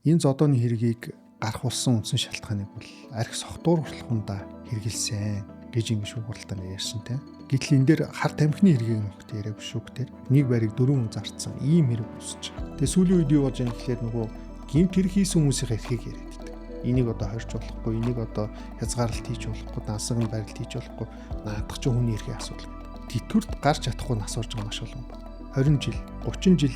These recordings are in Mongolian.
Энэ зодооны хэргийг гарах болсон үндсэн шалтгааныг бол архи согтуур хурлахундаа хэрэгжилсэн гэж ингэ шүүгуралтаар ярьсан те. Гэтэл энэ дээр хар тамхины хэргийг нөхд яриаг шүүгтэр нэг бариг 4 хүн зарцсан ийм хэрэг үүсэж байгаа. Тэгээ сүүлийн үед юу болж байгаа гэхээр нөгөө гимт хэрэг хийсэн хүмүүсийн эрхийг яриад байдаг. Энийг одоо хорж болохгүй, энийг одоо хязгаарлалт хийж болохгүй, дансаг барилт хийж болохгүй, наадах ч хүний эрхийн асуудал. Тэтгэврт гарч чадахгүй нас орж байгаа маш олон байна. 20 жил, 30 жил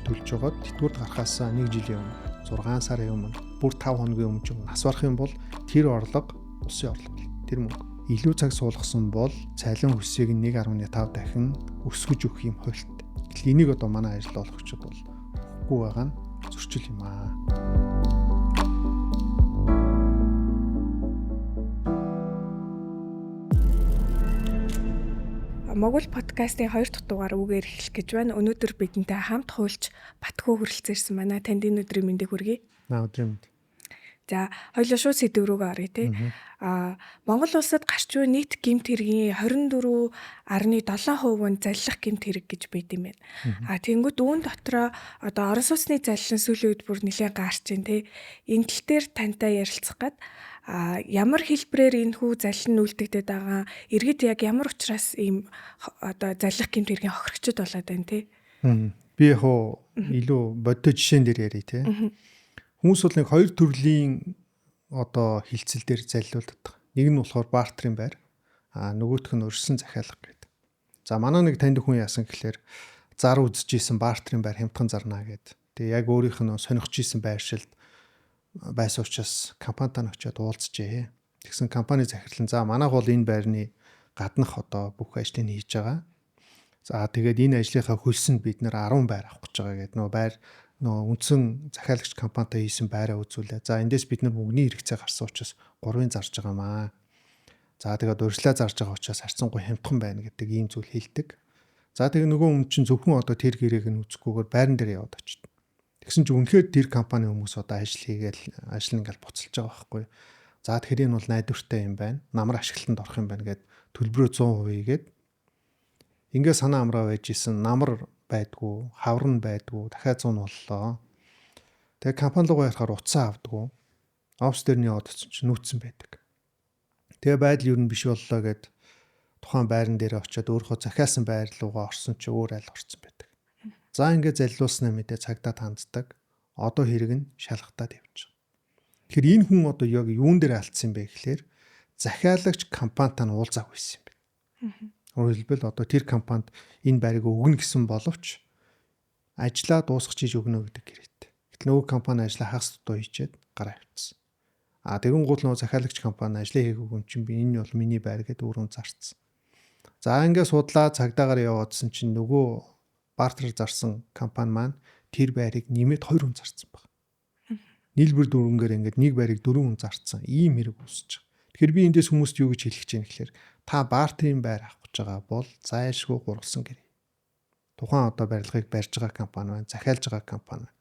төлж жагаад тэтгэврт гарахаасаа 1 жилийн өмнө, 6 сарын өмнө, бүр 5 хоногийн өмнө ч нас барах юм бол тэр орлого улсын орлого. Тэр мөнгө илүү цаг суулгасан бол цалин хүсийг 1.5 дахин өсгөж өгөх юм хуульт. Гэтэл энийг одоо манай ажил олгогчид бол өгөхгүй байгаа нь зөрчил юм аа. Монгол подкастын 2 дахь дугаар үгээр эхлэх гэж байна. Өнөөдөр бидэнтэй хамт хуульч Батхуу хүрэлцээрсэн манай танд энэ өдрийн мэндийг хүргэе. Өдрийн мэнд. За, хоёулаа шууд сэдв рүүгээ оръё те. Монгол улсад гарч буй нийт гэмт хэргийн 24.7% нь заллах гэмт хэрэг гэж байд юм байна. Тэнгүүд үүн дотроо одоо Орос улсны заллин сүүлийн үед бүр нэлээд гарч байна те. Энэ тал дээр тантай ярилцах гээд ямар хэлбэрээр энэ хүү заллин үлдэгдээд байгаа, иргэд яг ямар учраас ийм одоо заллах гэмт хэргийн хохирогчд болоод байна те. Би илүү бодтой жишээн дээр ярий те. Хүмүүс бол нэг 2 төрлийн одоо хилцэл дээр заллуулдаг. Нэг нь болохоор бартерын байр, нөгөөх нь өрсөн захиалга гэдэг. За манай нэг танд хүн яасан гэхээр зар үзчихсэн бартерын байр хямдхан зарнаа гэд. Тэгээ яг өөрийнх нь сонирхож исэн байршилд байсан учраас компанитаа очиод уулзжээ. Тэгсэн компани захирлан за манайх бол энэ байрны гаднах одоо бүх ажлыг хийж байгаа. За тэгээд энэ ажлынхаа хөлсөнд бид нэр 10 байр авах гэж байгаа гэдэг. Нөгөө байр үндсэн захиалагч компанитай хийсэн байраа үзүүлээ. За эндээс бид нар мөнгөний хэрэгцээ гарсан учраас 3-ын зарж байгаамаа. За тэгээд урьдлаа зарж байгаа учраас харьцангуй хямдхан байна гэдэг ийм зүйл хэлдэг. За тэгээд нөгөө хүн чинь зөвхөн одоо тэр гэрээг нь үзэхгүйгээр байран дээр яваад очив. Тэгсэн чинь үнэхээр тэр компани хүмүүс одоо ажил ингээл буцалж байгаа байхгүй. За тэгэхээр энэ бол найдвартай юм байна. Намар ашиглалтанд орох юм байна гэд төлбөрөө 100% игээд ингээ санаа амраа байж исэн намар байдгүй, хаврын байдгүй, дахиад 100 боллоо. Тэгээ компани руу ярахаар утсаа авдаггүй. Офс дээр нь яваад очсон чинь нүүцсэн байдаг. Тэгээ байдал юу нь биш боллоо гэд тухайн байран дээр очиод өөрөө захиасан байр руугаа орсон чинь өөр айл орсон байдаг. За ингээ заллуулснаа мэдээ цагдаа танддаг. Одоо хэрэг нь шалгатаад явж байгаа. Тэгэхээр энэ хүн одоо яг юун дээр алдсан бэ гэхээр захиалагч компанитай нь уулзаагүй байсан юм байна. Өөрөөр хэлбэл одоо тэр компанид энэ байрыг өгнө гэсэн боловч ажлаа дуусгах хийж өгнө гэдэг гэрээтэй. Гэтэл нөгөө компани ажлаа хагас дутуу хийчихэд гараа авчихсан. Тэгэн гол нөгөө захиалагч компани ажлаа хийгээгүй юм чинь би энэ бол миний байр гэдээ өөрөө зарцсан. За ингээд судлаа цагдаагаар яваадсэн чинь нөгөө бартер зарсан компани маань тэр байрыг нэмээд 2 хүн зарцсан баг. Нийлбэр дөрвөнгээр ингээд нэг байрыг 4 хүн зарцсан. Ийм хэрэг үүсэж байгаа. Тэгэхээр би эндээс хүмүүст юу гэж хэлэх гэж байна гэхээр та бартерын байр авах байгаа бол зайлшгүй гурвалсан гэрээ. Тухайн одоо барилгыг барьж байгаа компани байна, захиалж байгаа компани байна.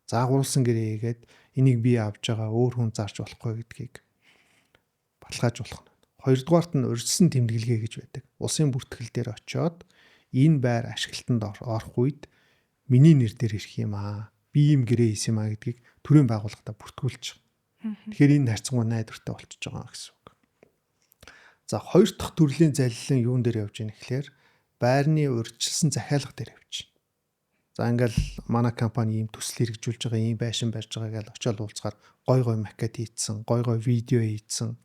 За гурвалсан гэрээ хийгээд энийг би авж байгаа өөр хүн зарж болохгүй гэдгийг баталгааж болох нь. Хоёрдугаарт нь урьдчилан тэмдэглэгээ гэж байдаг. Улсын бүртгэл дээр очиод энэ байр ашиглалтанд орох үед миний нэр дээр ирэх юм аа. Би ийм гэрээ хийсэн юм аа гэдгийг төрийн байгууллагатаа бүртгүүлж байгаа. Тэгэхээр энэ харьцангуй найдвартай болчихж байгаа гэсэн. За 2 дахь төрлийн заллилан юун дээр явж байна гэхээр байрны урьдчилсан захиалга дээр явж байна. За ингээл манай компани ийм төсөл хэрэгжүүлж байгаа, ийм байшин барьж байгаа гэж очиод уулзгаар гой макет хийцэн, гой видео хийцэн.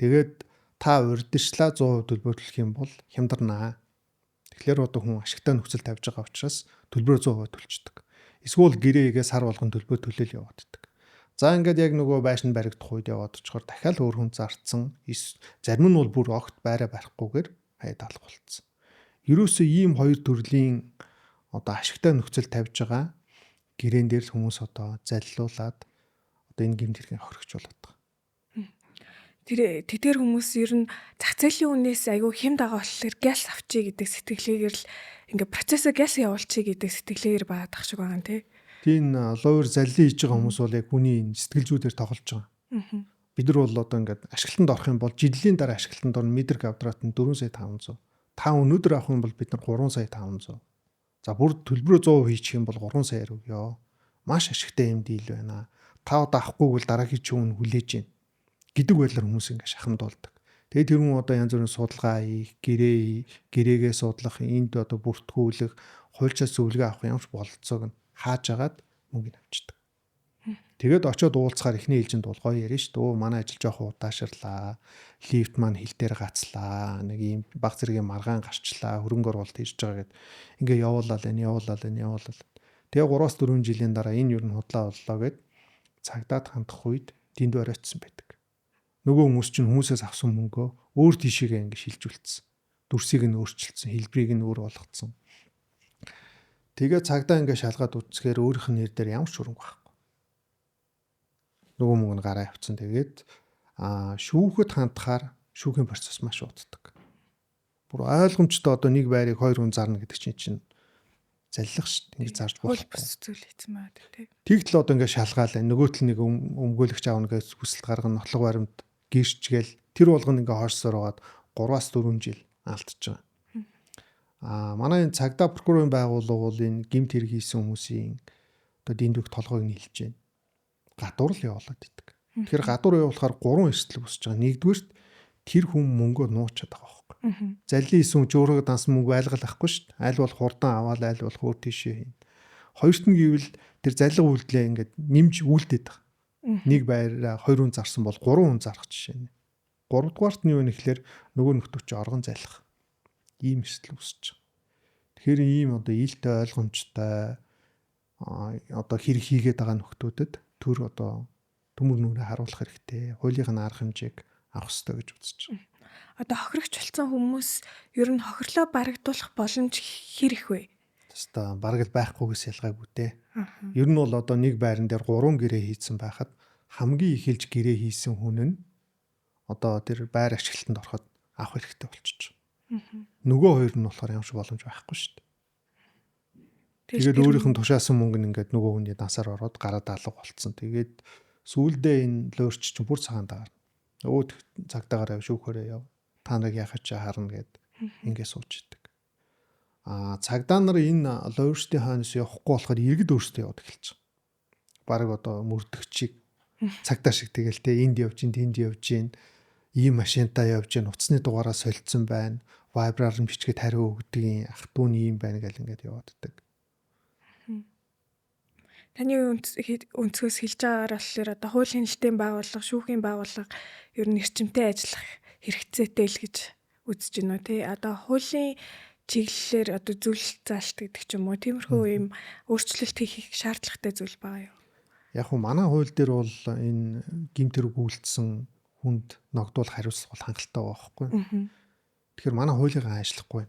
Тэгээд та урьдчлаа 100% төлбөрлөх юм бол хямдарнаа. Тэгэхээр одоо хүн ашигтай нөхцөл тавьж байгаа учраас төлбөрөө 100% төлчихдөг. Эсвэл гэрээгээ сар болгон төлбөр төлөөл яваад иддэг. За ингээд яг нөгөө байшин баригдах үед яваад очихоор дахиад өөр хүн зарцсан. Зарим нь бол бүр огт байраа барихгүйгээр хаяад алах болцсон. Ерөөсөө ийм 2 төрлийн одоо ашигтай нөхцөл тавьж байгаа гэрээн дээр л хүмүүс одоо заллуулад одоо энэ гэмт хэргийн хохирогч болоод байгаа. Тэр хүмүүс ер нь зах зээлийн үнээс айгүй хэм дагаа болохоор газ авчий гэдэг сэтгэлгээгээр л ингээ процессыг газ явуулчих гэдэг сэтгэлгээгээр баад ах шиг байгаа юм тий. Тийм ловер заллин хийж байгаа хүмүүс бол яг хүний сэтгэл зүйдээр тоглож байгаа. Бид нар бол одоо ингээд ашиглалтанд орох юм бол жилийн дараа ашиглалтанд орно метр квадрат нь 4,500. Та өнөөдөр авах юм бол бид нар 3,500. За бүр төлбөрөө 100% хийчих юм бол 3 саяар өгөө. маш ашигтай юм дийл байна. Та одоо авахгүйг бол дараагийн чинь үн хүлээж гин гэдэг байдлаар хүмүүс ингэ шахамдуулдаг. Тэгээд тэр хүн одоо янз бүрийн судалгаа хийх, гэрээгээ судлах, энд одоо бүртгүүлэх, хуульчаас зөвлөгөө авах ямар ч бололцоог нь хааж агаад мөнгө авчдаг. Тэгээд очиод уулзахаар эхний ээлжинд бол гоё ярина шүү дээ. Манай ажил жоох удаашрлаа. Лифт маань хил дээр гацлаа. Нэг ийм баг зэргийн маргаан гарчлаа. Хөрөнгө оруулалт хийж байгаа гэд ингээ явуулаад байна. Тэгээ 3-4 жилийн дараа энэ юу н худлаа боллоо гэд цагдаад хандах үед дэнд оройтсан байдаг. Нөгөө хүмүүс чинь хүмүүсээс авсан мөнгөө өөр тийшээгээ ингээ шилжүүлсэн. Дүрсийг нь өөрчилсөн, хэлбэрийг нь өөр болгоцсон. Тэгээ цагдаа ингээ шалгаад үзсгээр өөрийнх нь нэр дээр ямар ч хөрөнгө байхгүй. Нөгөө мөнгө нь гараа явцсан. Тэгээд шүүхэд хандахаар шүүхийн процесс маш уддаг. Бүр ойлгомжтой одоо нэг байрыг 2 хүн зарна гэдэг чинь заллах шүү дээ. Нэг зарж хууль бус зүйл хийсэн маа тий. Тэгтэл одоо ингээ шалгаалаа. Нөгөө тал нэг өмгөөлөгч аавна гэж хүсэлт гаргана, нотлог баримт гэрчгээл тэр болгоно ингээ хойшсоор байгаад 3-4 жил алдчихж байгаа. Манай энэ цагдаа прокурорын байгууллага бол энэ гэмт хэрэг хийсэн хүмүүсийн одоо дэндүг толгойг нийлж байна. Гадуур л явуулаад идэг. Тэгэхээр гадуур явуулахаар 3 эрсдэл үүсэж байгаа. Нэгдүгээрт тэр хүн мөнгөө нуучаад байгаа байхгүй. Заллин хийсэн ч өөрөө дансан мөнгө байлгалахгүй шүү дээ. Аль бол хурдан аваад аль бол өөр тийшээ хийн. Хоёрт нь гэвэл тэр заллин үйлдэлээ ингээд нэмж үлдээд байгаа. Нэг байраа 2 хүн зарсан бол 3 хүн зарах жишээ нэ. 3 дугаарт нь юу вэ гэхээр нөгөө нөхдөө чи оргон заллах. Ийм эрсдэл үүсэж байгаа. Тэгэхээр ийм одоо ийлтэй ойлгомжтой одоо хэрэг хийгээд байгаа нөхдүүдэд төр одоо төмөр нүрээ харуулах хэрэгтэй. Хуулийнхын арга хэмжээг авах хэрэгтэй гэж үзэж байна. Одоо хохирогч болсон хүмүүс ер нь хохирлоо барагдуулах боломж хэрэг вэ? Тэстэ бараг л байхгүйгээс ялгаагүй дээ. Ер нь бол одоо нэг байран дээр 3 гэрээ хийсэн байхад хамгийн ихэлж гэрээ хийсэн хүн нь одоо тэр байр ашиглалтанд ороход авах хэрэгтэй болчихж байгаа. Нөгөө хоёр нь болохоор ямар ч боломж байхгүй шүү дээ. Тэгээд өөрийнх нь тушаасан мөнгө нь ингээд нөгөө хүний дансаар ороод гараад алга болцсон. Тэгээд сүүлдээ энэ луурч чинь бүр цагаан даар. Өөд цагдаагаараа шүүхээрээ яв. Та нарыг яхаж харна гэд ингээд сууж идэг. Цагдаа нар энэ луурчдын хойноос явахгүй болохоор иргэд өөрсдөө яваад эхэлж байгаа. Бараг одоо мөрдөгчийг цагдаа шиг тэгэл те энд явж гин тэнд явж гин ийм машинтаа явж гин утасны дугаараа солилцсон байна. Вайбраар нь бичгээд хариу өгдөг ах トゥ нь ийм байна гэл ингээд яваад идэг. Таны өнцгөөс хэлж байгаагаар болохоор одоо хуулийн хэлтийн байгууллага, шүүхийн байгууллага ер нь эрчимтэй ажиллах хэрэгцээтэй л гэж үзэж байна уу тий. Одоо хуулийн чиглэлээр одоо зөвлөлт заалт гэдэг ч юм уу тиймэрхүү ийм өөрчлөлт хийх шаардлагатай зүйл байгаа юу? Яг хөө манай хууль дээр бол энэ гэмт хэрэг үйлдсэн хүнд ногдуул хариуцлах бол хангалттай байгаа байхгүй. Тэгэхээр манай хуулийг ажиллахгүй.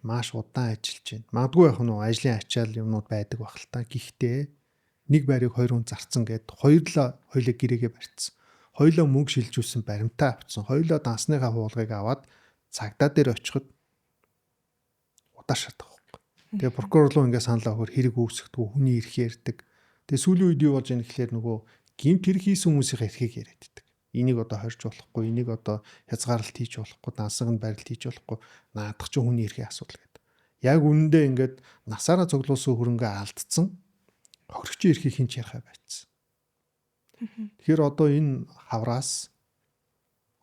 Маш удаан ажиллаж байна. Магадгүй яг нь ажлын ачаал юмнууд байдаг байх л та. Гэхдээ нэг байрыг 2 хүн зарцсан гэд хоёулаа гэрээгээ барьцсан. Хоёулаа мөнгө шилжүүлсэн баримтаа авцсан. Хоёулаа дансныхаа хуулгыг аваад цагдаа дээр очиход удаашаад байгаа байхгүй. Тэгээ прокурор руу ингээд саналаа өгөхөр хэрэг үүсгэдэг, хүний эрх ярьдаг. Тэгээ сүүлийн үед юу болж байгаа гэхээр нөгөө гэмт хэрэг хийсэн хүмүүсийн эрхийг яриад байдаг. Энийг одоо хорж болохгүй, энийг одоо хязгаарлалт хийж болохгүй, дансаг нь барилт хийж болохгүй, наадах ч хүний эрхийн асуудал гэдэг. Яг үнэндээ ингээд насаараа цуглуулсан хөрөнгө алдсан хохирогчийн эрхийг хинч ярихаа байцсан. Тэгэхээр одоо энэ хавраас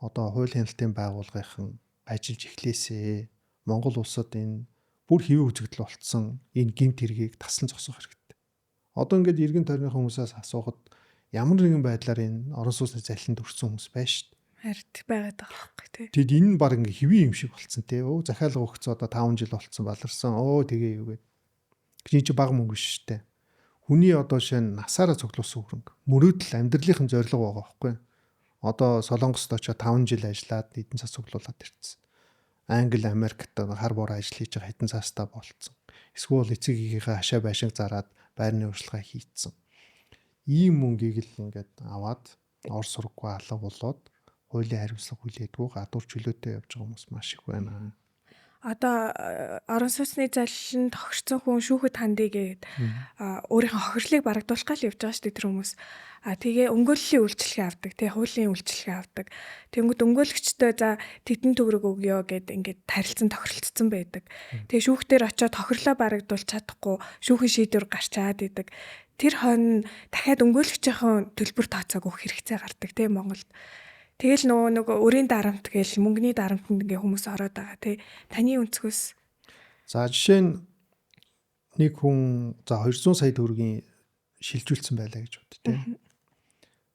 одоо хуулийн хэлтийн байгууллагын ажиллаж эхлээсээ Монгол улсад энэ бүр хэвээ үзэгдэл болцсон энэ гэмт хэргийг таслан зогсоох хэрэгтэй. Одоо ингээд эргэн тойрны хүмүүсээс асуухад ямар нэгэн байдлаар энэ орон сууцны залхинд өрсөн хүмүүс байна шүү дээ. Харин байгаад байгаа байхгүй тий. Тэгэд энэ нь баг ингээ хэвээ юм шиг болцсон тий. Захиалга өгцөө одоо 5 жил болцсон баларсан. Тэгээ юу гээд. Чиний чи баг мөнгө биш шүү дээ. Хүний одоо шин насаараа цуглуулсан хөрөнгө. Мөрөөдөл амьдралынхын зорилго байгаа байхгүй. Одоо Солонгост очиж 5 жил ажиллаад эдэн цас цуглуулад ирсэн. Англи, Америкт хар бор ажил хийж байгаа хэдэн цаастаа болцсон. Эсвэл эцэг эхийнхээ хашаа байшинг зараад байрны урьдчилгаа хийцэн. Ийм мөнгийг л ингээд аваад ор сургаггүй алга болоод хуулийн хариуцлага хүлээдгүй гадуур чөлөөтэй явж байгаа хүмүүс маш их байна. Одоо орон сууцны заллинд тохирсон хүн шүүхэд хандъя гэгээд өөрийнхөө хохирлыг барагдуулах гал явж байгаа шүү дээ тэр хүмүүс. Тэгээ өмгөөллийн үйлчлэгээ авдаг, тэгээ хуулийн үйлчлэгээ авдаг. Тэнгүүд өмгөөлөгчдөө за тэдэн төгрөг өгөө гэд ингээд тарилцсан тохиролцсон байдаг. Тэгээ шүүхтэр очиод хохирлоо барагдуулж чадахгүй шүүхийн шийдвэр гарчаад идэг. тэр хойно дахиад өмгөөлөгчийн төлбөр тооцоог өгөх хэрэгцээ гардаг тийм Монголд. Тэгэл нөгөө өрийн дарамт гээл мөнгөний дарамтанд ингээ хүмүүс ороод байгаа тий. Таны өнцгөөс. За жишээ нь нэг хүн за 200 сая төгрөгийн шилжүүлсэн байлаа гэж бод тий.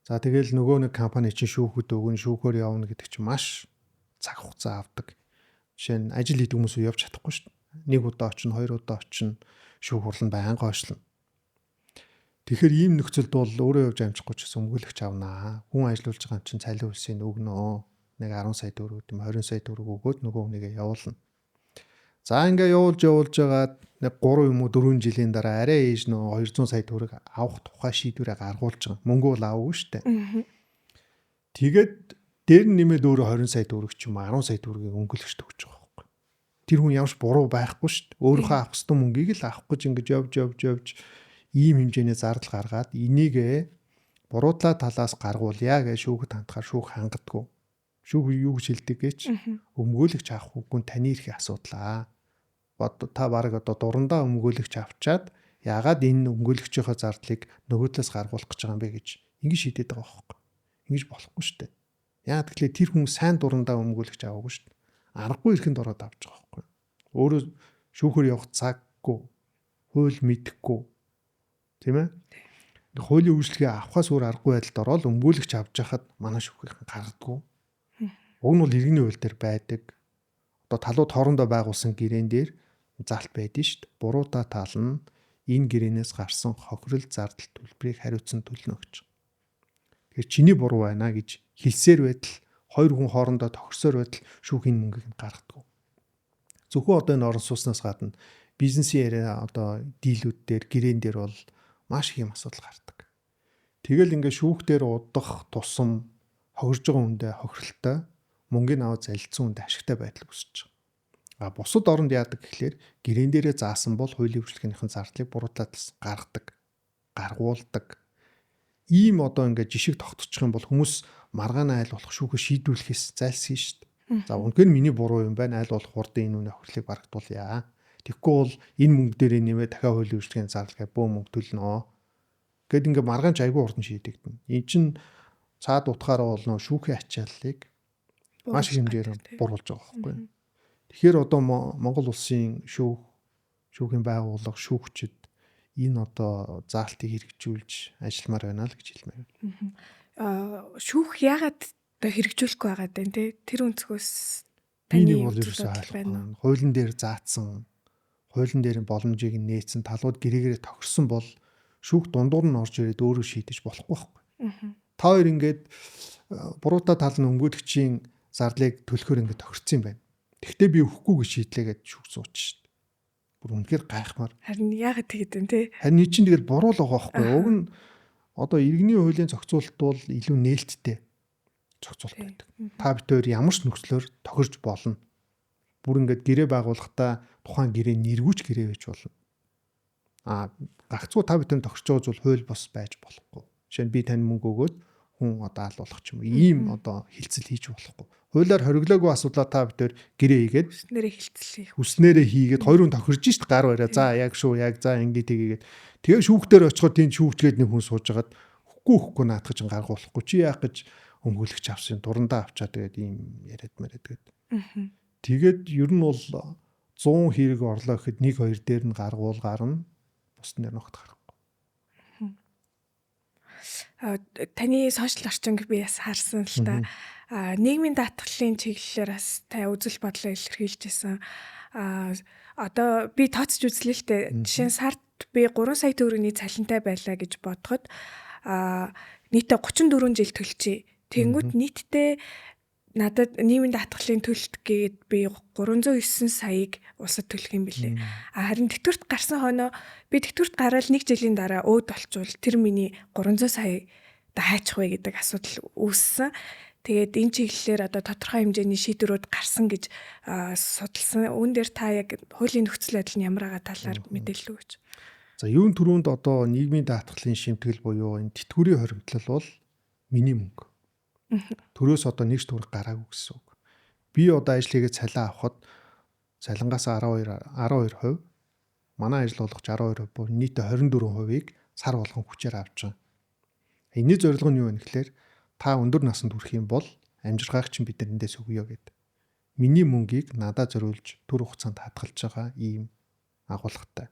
За тэгэл нөгөө нэг компани чинь шүүхэд өгөн шүүхээр явна гэдэг чинь маш цаг хугацаа авдаг. Жишээ нь ажил хийдэг хүмүүс явж чадахгүй шүү дээ. Нэг удаа очно, хоёр удаа очно, шүүх хурлын байнга ошлно. Тэгэхээр ийм нөхцөлд бол өөрөө явж амжихгүй ч гэсэн өмгөөлөгч авнаа. Хүн ажиллуулж байгаа юм чинь цалин үлсийг өгнөө. Нэг 10 сая төгрөг юм 20 сая төгрөг өгөөд нөгөө хүнийгээ явуулна. За ингээ явуулж байгаад нэг 3 юм уу 4 жилийн дараа арай ээж нөө 200 сая төгрөг авах тухай шийдвэрээ гаргуулж байгаа. Мөнгө бол аваагүй шүү дээ. Тэгээд дээр нь нэмээд өөрөө 20 сая төгрөг ч юм 10 сая төгрөгийг өмгөөлөгчд өгч байгаа байхгүй. Тэр хүн ямарч буруу байхгүй шүү дээ. Өөрийнхөө авах ёстой мөнгийг л авах гэж ингэж явж ийм хэмжээний зардал гаргаад энийгээ буруудлаа талаас гаргуулъя гэж шүүхэд хандахаар шүүх хангадаггүй. Шүүх юу гэж хэлдэг гэж өмгөөлөгч авах үгүй таны эрхийн асуудлаа. Та бараг одоо дурандаа өмгөөлөгч авчаад яагаад энэ өмгөөлөгчийнхөө зардлыг нөгөө талаас гаргуулах гэж байгаа юм бэ гэж ингэж шийдээд байгаа байхгүй. Ингэж болохгүй шүү дээ. Яагаад гэвэл тэр хүн сайн дурандаа өмгөөлөгч аваагүй шүү дээ. Аргагүй эрхэнд ороод авч байгаа байхгүй. Өөрөө шүүхээр явах цаггүй, хууль мэдэхгүй. Тийм ээ? Хуулийн үйлчлэгээ авахаас өөр аргагүй байдалд ороод өмгөөлөгч авч яхад манай шүүхийнхэн гардаггүй. Уг нь бол иргэний хууль дээр байдаг. Одоо талууд хоорондоо байгуулсан гэрээн дээр залт байдэн шүү дээ. Буруутай тал нь энэ гэрээнээс гарсан хохирол зардал төлбөрийг хариуцсан төлнө гэж. Тэгэхээр чиний буруу байна гэж хэлсээр байтал хоёр хүн хоорондоо тохирсоор байтал шүүхийн мөнгийг нь гаргадаг. Зөвхөн одоо энэ орон сууснаас гадна бизнесийн яриа одоо дийлүүд дээр гэрээн дээр бол маш их юм асуудал гардаг. Тэгэл ингээ шүүхтэр удах тусам хохирж байгаа хүндээ хохиролтой мөнгөний аваад залилсан хүнд ашигтай байдал үүсэж байгаа. Бусад оронд яадаг гэхлээр гэрээн дээрээ заасан бол хуулийн үйлчлэгнийхэн зардлыг буруутаад гаргуулдаг. Ийм одоо ингээ жишг тогтчих юм бол хүмүүс маргаан айл болох шүүхээ шийдвэрлэхээс зайлсхий шүү дээ. За үнэхээр миний буруу юм байна. Айл болох хурдан энэ үнэ хохирлыг барагдуулъя. Тэгэхгүй бол энэ мөнгө дээрээ нэмээ дахиад хуулийн үйлчлэгийн зардалгаа бөө мөнгө төлнө. Гэт ингээ маргаан ч айгүй урдан шийдэгдэнэ. Энэ чинь цаад утгаараа бол нөө шүүхийн ачааллыг маш их хэмжээр буруулж байгаа байхгүй. Тэгэхээр одоо Монгол улсын шүүхийн байгууллага шүүгчид энэ одоо заалтыг хэрэгжүүлж ажилламаар байна л гэж хэлмээр байна. Шүүх яагаад одоо хэрэгжүүлэхгүй байгаа вэ те? Тэр өнцгөөс таны бол ерөөсөө ойлгохгүй. Хуулийн дээр заасан, хуулийн дээр боломжийг нээсэн, талууд гэрээгээр тохирсон бол шүүх дундуур нь орж ирээд өөрөө шийдэж болохгүй байхгүй. Та хоёр ингээд буруутай тал нь өмгөөлөгчийн зардлыг төлөхөөр ингээд тохирсон юм байна. Тэгтээ би өгөхгүй гэж шийдлээгээд шүүх сууч шүү дээ. Бүр үнэхээр гайхмаар. Харин яагаад тэгээд вэ те? Харин чинь тэгэл буруу л байгаа байхгүй. Уг нь одоо иргэний хуулийн зохицуулалт бол илүү нээлттэй зохицуулалт байдаг. Та бид хоёр ямар ч нөхцлөөр тохирж болно. Бүр ингээд гэрээ байгуулахдаа тухайн гэрээ нэргүүч гэрээ байж болно. Гагцгүй та бидний тохирч байгаа зүйл хууль бос байж болохгүй. Жишээ нь би тань мөнгө өгөөд хүн одоо алуулах ч юм уу. Ийм одоо хилцэл хийж болохгүй. Хуулиар хориглоогүй асуудлаа та бид хоёр гэрээ хийгээд хүснээрээ хийгээд хоёр хүн тохирж шít гар бариа. За яг шүү яг за ингэ тийгээд тэгээ шүүхтэр очиход тийм шүүгчгээд нэг хүн сууж агаад хөхгүй наадах гэж гаргуулахгүй. Чи яах гэж өмгөөлөгч авсан дурандаа авчаа тэгээд ийм яриад тэгээд. Тэгээд ер нь бол 100 хэрэг орлоо гэхэд 1-2 дээр нь гаргуул гарна. Бусдын дээр ногт гарахгүй. Таны сошиал орчинг би бас харсан л та. Нийгмийн даатгалын чиглэлээр бас та үзэл бодлоо илэрхийлжсэн. Одоо би тооцож үзлээ л дээ. Жишээ нь сард би 3 сая төгрөгийн цалинтай байлаа гэж бодоход нийтээ 34 жил төлчихье. Тэнгүүт нийтдээ надад нийгмийн даатгалын төлөлт гээд би 309 саяыг улсад төлөх юм билээ. Харин тэтгэврт гарсан хойноо би тэтгэврт гараад 1 жилийн дараа өөд болчвол тэр миний 300 сая хаачих вэ гэдэг асуудал үүссэн. Тэгээд энэ чиглэлээр одоо тодорхой хэмжээний шийдвэрүүд гарсан гэж судалсан. Үүн дээр та яг хуулийн нөхцөл байдал нь ямар байгаа талаар мэдээлэл өгөөч. За юун түрүүнд одоо нийгмийн даатгалын шимтгэл буюу энэ тэтгэврийн хоримтлал бол миний мөнгө. Төрөөс одоо нэг ч төгрөг гараагүй гэсэн үг. Би одоо ажил хийгээд цалин авахд цалингаас 12%, манай ажил болгоч 12%, нийт 24%-ийг сар болгон хүчээр авч байгаа. Энэний зорилго нь юу вэ гэхээр та өндөр насанд хүрэх юм бол амжиргааг чинь бид нэндээс өгье гэдэг. Миний мөнгийг надад зориулж түр хугацаанд хадгалж байгаа ийм агуулгатай.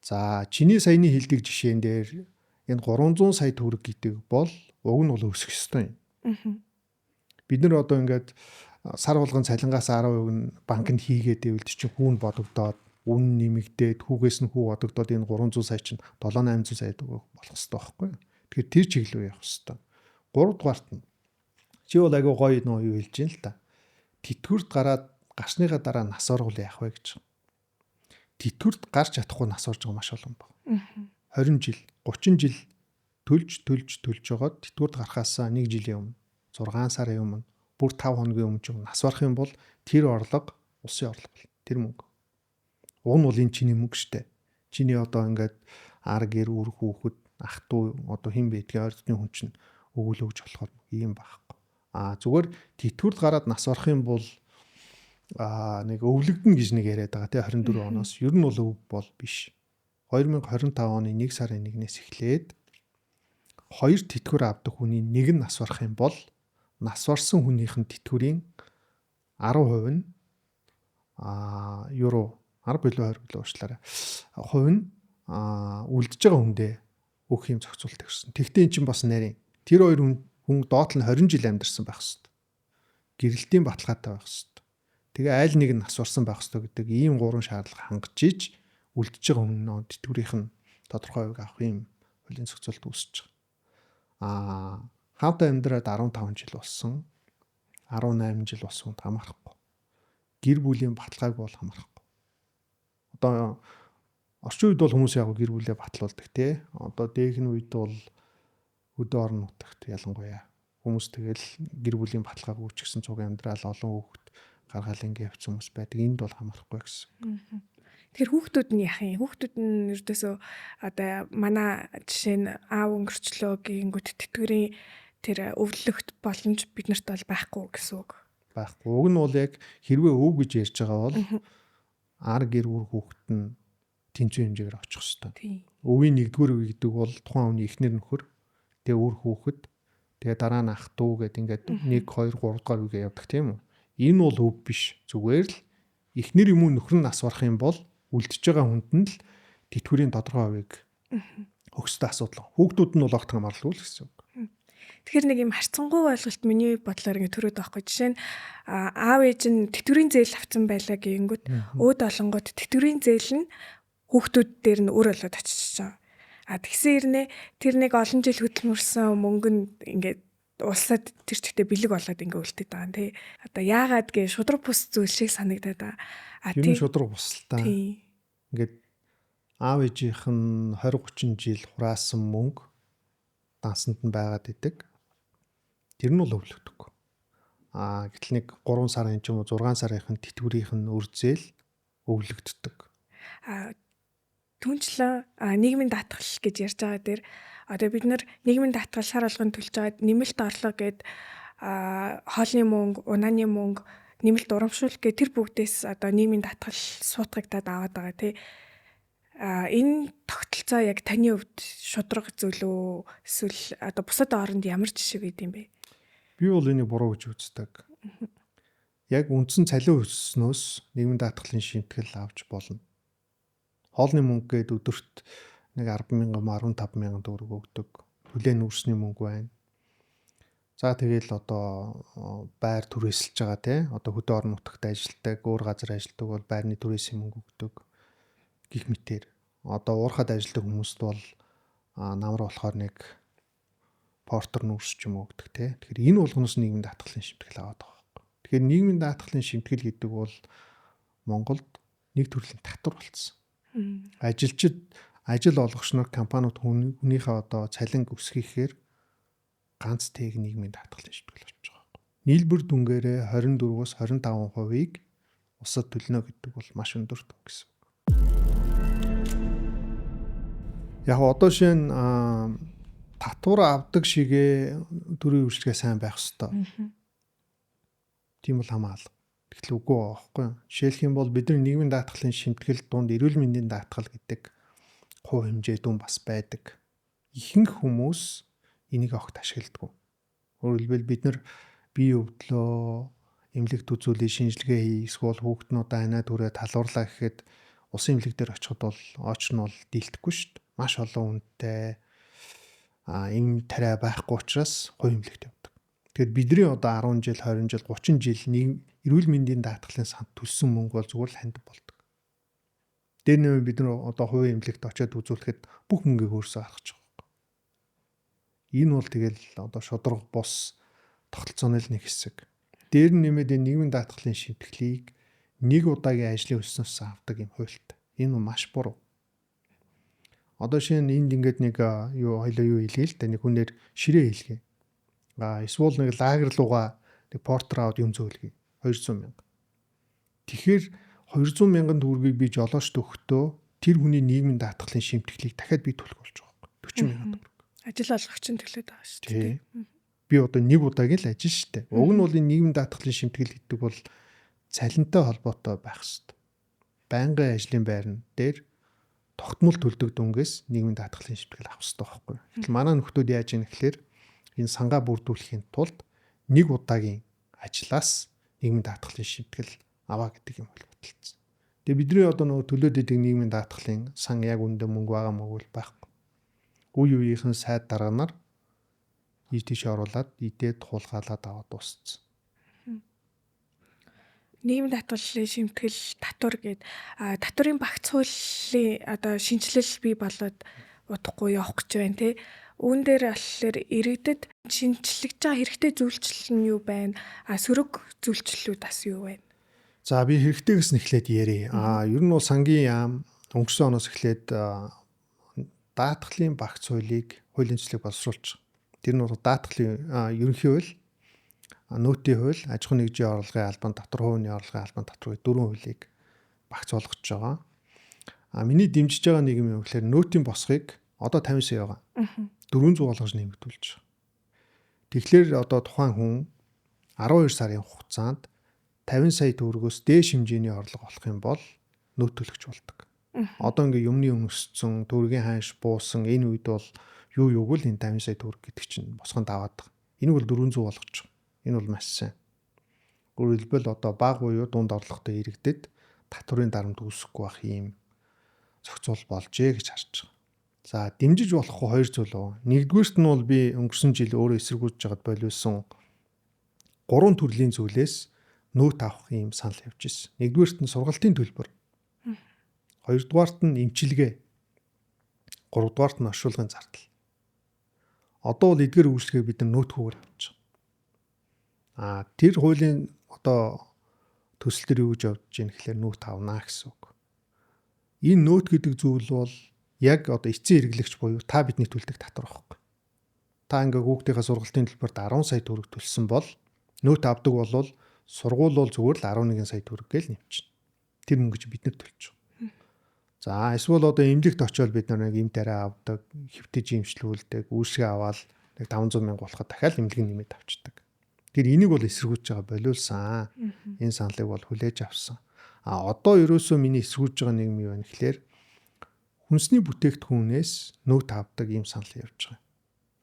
За чиний саяны хэлдэг жишээн дээр энэ 300 сая төгрөг гэдэг бол уг нь бол өсөх ёстой юм. Бид нар одоо ингээд сар болгон цалингаас 10% нь банкнд хийгээд ивэл чинь хүүн бодогдоод үн нэмэгдээд хүүгээс нь хүү бодогдоод энэ 300 сая чинь 7-800 сая төгрөг болох ёстой байхгүй юу? Тэгэхээр тэр чиглэл явах ёстой. 3 дугаарт нь чи бол агай гоё нөө юу хэлж юм л та. Тэтгэврт гараад гарсныхаа дараа нас оргол яах вэ гэж. Тэтгэврт гарч чадахгүй нас орж байгаа маш олон байна. 20 жил, 30 жил төлж жоод тэтгэврт гарахаас 1 жилийн өмнө, 6 сарын өмнө, бүр 5 хоногийн өмнө ч нас барах юм бол тэр орлого улсын орлого бол тэр мөнгө. Уг нь бол энэ чиний мөнгө штэ. Чиний одоо ингээд ар гэр үр хүүхэд ах トゥ одоо хэн байдгийг ойртны хүн чинь өгүүлж болохоор ийм байхгүй. Зүгээр тэтгэврт гараад нас орох юм бол нэг өвлөгдөн гэж нэг яриад байгаа тий 24 оноос ер нь бол өв бол биш. 2025 оны 1 сарын 1-ээс эхлээд 2 тэтгэвэр авдаг хүний нэг нь нас барах юм бол нас барсан хүнийх нь тэтгэврийн 10% нь евро 10 билүү 20 билүү уучлаарай. Хувь нь үлдэж байгаа хүндээ өгөх юм зохицуулт гэсэн. Тэгтээ эн чинь бас нарийн. Тэр хоёр хүн доот нь 20 жил амьдарсан байх хэвээр. Гэрэлтийн баталгаатай байх хэвээр. Тэгээ айл нэг нь нас барсан байх хэвээр гэдэг ийм 3 шаардлага хангаж иж үлдэж байгаа хүн тэтгэврийнх нь тодорхой хувийг авах юм хуулийн зохицуулт үүсэж байгаа. Хамт амьдраад 15 жил болсон, 18 жил болсон хүнд хамаарахгүй. Гэр бүлийн баталгааг бол хамаарахгүй. Одоо орчин үед бол хүмүүс яг гэр бүлээ батлуулдаг тий. Одоо дээгний үед бол өдөө орон нутагт ялангуяа хүмүүс тэгэл гэр бүлийн баталгааг үүсгэсэн цуг амьдрал олон хүүхэд гаргаал ингэ явцсан хүмүүс байдаг. Энд бол хамаарахгүй гэсэн. Тэгэхээр хүүхдүүд нь яах юм? Хүүхдүүд нь ердөөсөө одоо манай жишээ нь аав өнгөрчлөө гингүүт тэтгэврийн тэр өвлөлөгт боломж биднэрт бол байхгүй гэсэн үг. Байхгүй. Уг нь бол яг хэрвээ өв гэж ярьж байгаа бол ар гэр үр хүүхэд нь тэнцвэр хэмжээгээр очих хэвээр. Өвийн 1-р үе гэдэг бол тухайн хүний эхнэр нөхөр, тэгээ үр хүүхэд, тэгээ дараа нь ах トゥ гэдэг ингээд 1 2 3 дугаар үегээ явдаг тийм үү? Энэ бол өв биш. Зүгээр л эхнэр юм уу нөхөр нь нас барах юм бол үлдэж байгаа хүнд нь л тэтгэврийн тодорхой хувийг өгсөй асуудал. Хүүхдүүд нь бол огт хамааралгүй л гэсэн үг. Тэгэхээр нэг юм харцангуй ойлголт миний бодлоор ингэ төрөөд байхгүй. Жишээ нь аав ээж нь тэтгэврийн зээл авсан байлаа гэнгүүт өөд олонгууд тэтгэврийн зээл нь хүүхдүүд дээр нь өөр болоод очиж байгаа. Тэгсэн хэрнээ тэр нэг олон жил хөдөлмөрсөн мөнгө нь ингээд улсад тэр чигтээ бэлэг болоод ингээ үлдээд байгаа юм тий. Одоо яагаад гээ шудраг бус зүйл шиг санагдаад байгаа. Тэр шудраг бус л та. Ингээд аав ээжийнх нь 20 30 жил хураасан мөнгө дансанд нь байгаад идэг. Тэр нь бол өвлөгдөхгүй. Гэтэл нэг 3 сарын ч юм уу 6 сарынх нь тэтгэврийнх нь үрзээл өвлөгддөг. Түнчлэн нийгмийн даатгал гэж ярьж байгаа дээр одоо бид нар нийгмийн даатгал шар алганд төлж байгаа нэмэлт орлого гээд хоолны мөнгө, унааны мөнгө, нэмэлт урамшуул гээд тэр бүгдээс одоо нийгмийн даатгал суутгагдаад аваад байгаа тий. Энэ тогтолцоо яг таны хувьд шудраг зүйл үү? Эсвэл одоо бусад оронд ямар жишээ байд юм бэ? Би бол энийг буруу гэж үздэг. Яг үндсэн цалин өснөөс нийгмийн даатгалын шимтгэл авч болно. Хоолны мөнгө гээд өдөрт нэг 10,000 15,000 төгрөг өгдөг. Хүлээн нүүрсний мөнгө байна. За тэгэл одоо байр түрээсэлж байгаа тий. Одоо хөдөө орон нутагт ажилладаг, өөр газар ажилладаг бол байрны түрээсийн мөнгө өгдөг. Гэх мэтэр. Одоо уурхад ажилладаг хүмүүст бол намар болохоор нэг портер нүүрс ч юм уу өгдөг тий. Тэгэхээр энэ болгоноос нийгмийн даатгалын шимтгэл аваад байгаа байхгүй. Тэгэхээр нийгмийн даатгалын шимтгэл гэдэг бол Монголд нэг төрлийн татвар болсон. Ажилчид ажил олгогч нар компаниуд хүнийхээ одоо цалин өсгөхээр ганц тэг нийгмийн даатгалын шимтгэл авч байгаа. Нийлбэр дүнгээрээ 24-өөс 25%-ийг усад төлнө гэдэг бол маш өндөр дүн гэсэн. Яг одоо шин татвар авдаг шигээ төрийн үйлчлэгээ сайн байх хэвээр. Тийм бол хамаалал. Тэгтэл үгүй байхгүй. Жишээлх юм бол бидний нийгмийн даатгалын шимтгэл дунд эрүүл мэндийн даатгал гэдэг хувь хэмжээ дүн бас байдаг. Ихэнх хүмүүс энийг огт ашигладаг. Өөрөөр хэлбэл бид нар бие өвдлөө, эмнэлэгт үзүүлээ, шинжилгээ хий, эсвэл хүүхднүүдээ ханаад түрээ талуурлаа гэхэд улсын эмнэлэг дээр очиход бол очр нь бол дийлдэхгүй шүү дээ. Маш олон үнэтэй эм тариа байхгүй учраас хувь эмнэлэгт явдаг. Тэгэхээр бидний одоо 10 жил, 20 жил, 30 жил эрүүл мэндийн даатгалын санд төлсөн мөнгө бол зүгээр л ханд болдог. Дээр нэмээ бид нар одоо хувийн эмнэлэгт очиод үзүүлэхэд бүх мөнгөийг өөрсөө гаргаж байгаа. Энэ бол тэгэл одоо шударга бус тогтолцооны л нэг хэсэг. Дээр нэмээд энэ нийгмийн даатгалын шимтгэлийг нэг удаагийн ажлын өснөөс авдаг юм хуультай. Энэ маш буруу. Одоо шинэ энд ингээд нэг юу хэлгээ л да, нэг хүнээр ширээ хэлгээ. Эсвэл нэг лагер руугаа нэг портер аваад юм зөөлгий 200 мянга. Тэгэхээр 200 мянган төгрөгийг би жолоочд өгөхдөө тэр хүний нийгмийн даатгалын шимтгэлийг дахиад би төлөх болж байгаа юм. 40 мянган төгрөг. Ажил олгогч нь төлөөд байгаа шүү дээ. Би одоо нэг удаагийн л ажил шүү дээ. Уг нь бол энэ нийгмийн даатгалын шимтгэл гэдэг бол цалинтай холбоотой байх хэрэгтэй. Байнгын ажлын байран дээр тогтмол төлдөг дүнгээс нийгмийн даатгалын шимтгэл авах хэрэгтэй байхгүй. Гэтэл манай нөхдүүд яаж ийм гэхээр энэ сангаа бүрдүүлэхийн тулд нэг удаагийн ажлаас нийгмийн даатгалын шимтгэл аваа гэдэг юм бол баталсан. Тэгээ бидний одоо нөгөө төлөөд идэг нийгмийн даатгалын сан яг үндэ мөнгө байгаа мөгөөл байхгүй. Үе үеийнхэн сайд дарганаар ийш оруулаад идээд хулгаалаад аваад дууссан. Нийгмийн даатгалын шимтгэл татвар гээд татварын багц хуулийн одоо шинжилэл бий болоод удахгүй явах гэж байна тий. Үүн дээр болохоор иргэдэд шинжлэж байгаа хэрэгтэй зүйлчлэл нь юу байна? Сөрөг зүйлчлэлүүд бас юу байна? За би хэрэгтэйгээс нь эхлээд ярив. Ер нь бол сангийн яам өнгөрсөн оноос эхлээд даатгалын багц хуулийг хуулийн төслийг боловсруулж байгаа. Тэр нь бол даатгалын ерөнхий хууль, нөөтийн хууль, аж ахуйн нэгжийн орлогын албан татвар, хувийн орлогын албан татвар гэх дөрвөн хуулийг багц болгож байгаа. Миний дэмжиж байгаа нэг юм гэхээр нөөтийн босхийг одоо 50 сая байгаа. 400 болгож нэмэгдүүлж байгаа. Тэгэхээр одоо тухайн хүн 12 сарын хугацаанд 50 сая төгрөгөөс дээш хэмжээний орлого олох юм бол нөөц төлөгч болдог. Одоо ингээ юмны өнөсцөн, төгрөгийн ханш буусан энэ үед бол юу юуг л энэ 50 сая төгрөг гэдэг чинь босгонд аваад байгаа. Энийг бол 400 болгож байгаа. Энэ бол маш сайн. Өөрөөр хэлбэл одоо бага буюу дунд орлоготой иргэдэд татварын дарамт үүсэхгүй байх юм зохицуул болжээ гэж харж байгаа. За дэмжиж болохгүй хоёр зүйл байна. Нэгдүгээрт нь бол би өнгөрсөн жил өөрөө эсэргүүцэж байгаад боловсон 3 төрлийн зүйлээс нөөт авах юм санал явж ирсэн. Нэгдүгээрт нь сургалтын төлбөр. Хоёрдугаарт нь эмчилгээ. Гуравдугаарт нь оршуулгын зардал. Одоо бол эдгээр үйлчлэгийг бид нөөтгүйгээр авч байгаа. Тэр хуулийн одоо төсөл төр юу гэж явж байна гэхээр нөөт авнаа гэсэн үг. Энэ нөөт гэдэг зүйл бол яг одоо эцсийн хэрэглэгч буюу та бидний төлдөг татвар байхгүй. Та ингээ хүүхдийнхээ сургалтын төлбөрт 10 сая төгрөг төлсөн бол нөөт авдаг бол сургууль бол зүгээр л 11 сая төгрөг гээл нэмчихнэ. Тэр мөнгө чи бид нар төлж байгаа. За эсвэл одоо эмнэлэгт очиод бид нар нэг эм тариа авдаг, хэвтэж имшлүүлдэг, үүсгээ аваад нэг 500 мянга болоход дахиад эмнэлэг нэмээд авчдаг. Тэр энийг бол эсэргүүцэж байгаа болиулсан. Энэ саналыг бол хүлээж авсан. Одоо ерөөсөө миний эсэргүүцэж байгаа нэг юм юу вэ гэхээр хүнсний бүтээгдэхүүнээс нөөт авдаг ийм санал явж байгаа.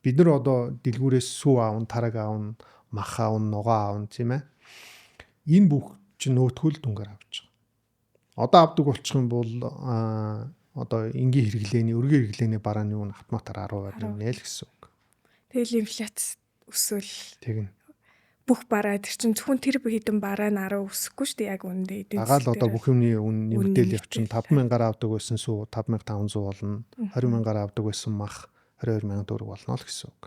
Бид нар одоо дэлгүүрээс сүү аавн, тараг аавн, мах аавн, нугаа аавн тийм ээ. Энэ бүх чинь нөөтгөл дүнгээр авч байгаа. Одоо авдаг болчих юм бол одоо энгийн хэрэглээний, өргөн хэрэглээний барааны үн автоматар 10% нэмнэ л гэсэн үг. Тэгэл инфляц өсвөл тэгнь. Бүх бараа тэр чинь зөвхөн тэр хэдэн бараа нь 10 өсөхгүй шүү дээ яг үндэ эдийн засаг. Агаал одоо бүх юмний үн нэмэгдээл явчихна. 50000-аар авдаг байсан сүү 5500 болно. 20000-аар авдаг байсан мах 22000 төгрөг болно л гэсэн үг.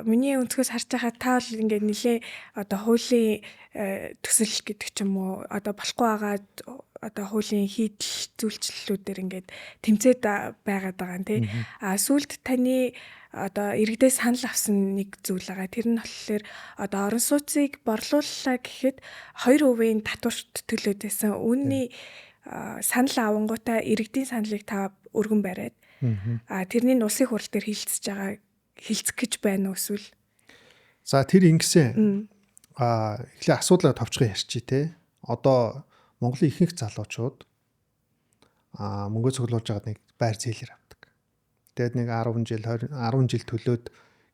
Миний өнцгөөс харж байгаа та бол ингээд нэлээ одоо хуулийн төсөл гэдэг ч юм уу одоо болохгүй байгаад одоо хуулийн хийдэл зүйлчлэлүүдээр ингээд тэмцээд байгаад байгаа юм тий. Сүүлд таны одоо иргэдээс санал авсан нэг зүйл байгаа. Тэр нь болохоор одоо орон сууцыг борлууллаа гэхэд 2% татварт төлөөд байсан. Үүний санал авангуудаа иргэдийн саналыг та өргөн бариад тэрний улсын хурал дээр хилцэх гэж байна уу эсвэл? За тэр ингэсэн. Эхлээ асуудлаа товчхон ярьчих те. Одоо Монголын ихэнх залуучууд мөнгө цуглуулж байгаад нэг байр зээлэр авдаг. Тэгээд нэг 10 жил төлөөд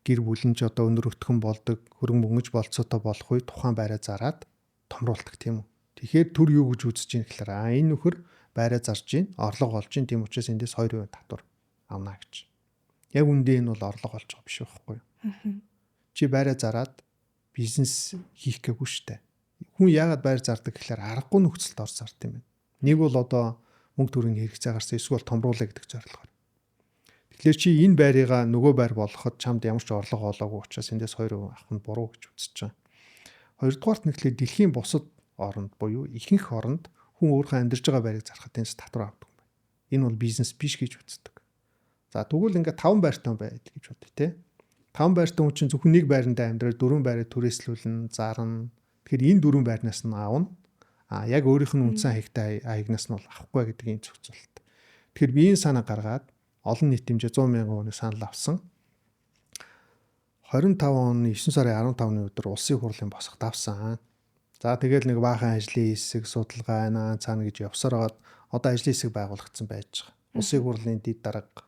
гэр бүлэнж одоо өнөр өтгөн болдог, хөрөнгө мөнгөж болцоотой болох үе тухайн байраа зараад томруулдаг тийм үү. Тэгэхээр төр юу гэж үзэж ийн гэхээр энэ нөхөр байраа зарж ийн, орлого олж ийн, тийм учраас эндээс 2% татвар авна гэж. Яг үндэ энэ бол орлого олж байгаа биш байхгүй юу? Чи байраа зараад бизнес хийх гээгүй штэ. Хүн яагаад байр зардаг гэхээр аргагүй нөхцөлд орж зард юм байна. Нэг бол одоо мөнгө төрийн хэрэгцээ гарсан, эсвэл томруулаа гэдэг зорилгоор. Тэгэхээр чи энэ байрыгаа нөгөө байр болгоход чамд ямар ч орлого олоогүй учраас эндээс 2% авах нь буруу гэж үзэж байгаа. Хоёрдугаарт нэхлээ дэлхийн бусад оронд буюу ихэнх оронд хүн өөрийнхөө амьдарч байгаа байрыг зархад энэс татвар авдаг юм байна. Энэ бол бизнес биш гэж үздэг. За тэгвэл ингээд 5 байртай байдаг гэж бодъё те. 5 байртай хүн чинь зөвхөн нэг байранд амьдрал 4 байрыг түрээслүүлнэ, зарна. Тэгэхээр энэ 4 байрнаас нь аавна. Яг өөрийнх нь үндсэн хаягнаас нь бол авахгүй гэдгийг зөвцөлт. Тэгэхээр би энэ санаа гаргаад олон нийт хэмжээ 100 мянган хүнийг санал авсан. 25 оны 9 сарын 15-ны өдөр улсын хурлын босгод авсан. За тэгэл нэг баахан ажлын хэсэг, судалгаа, цаана гэж явсаар хагаад одоо ажлын хэсэг байгуулагдсан байж байгаа. Улсын хурлын дэд дарга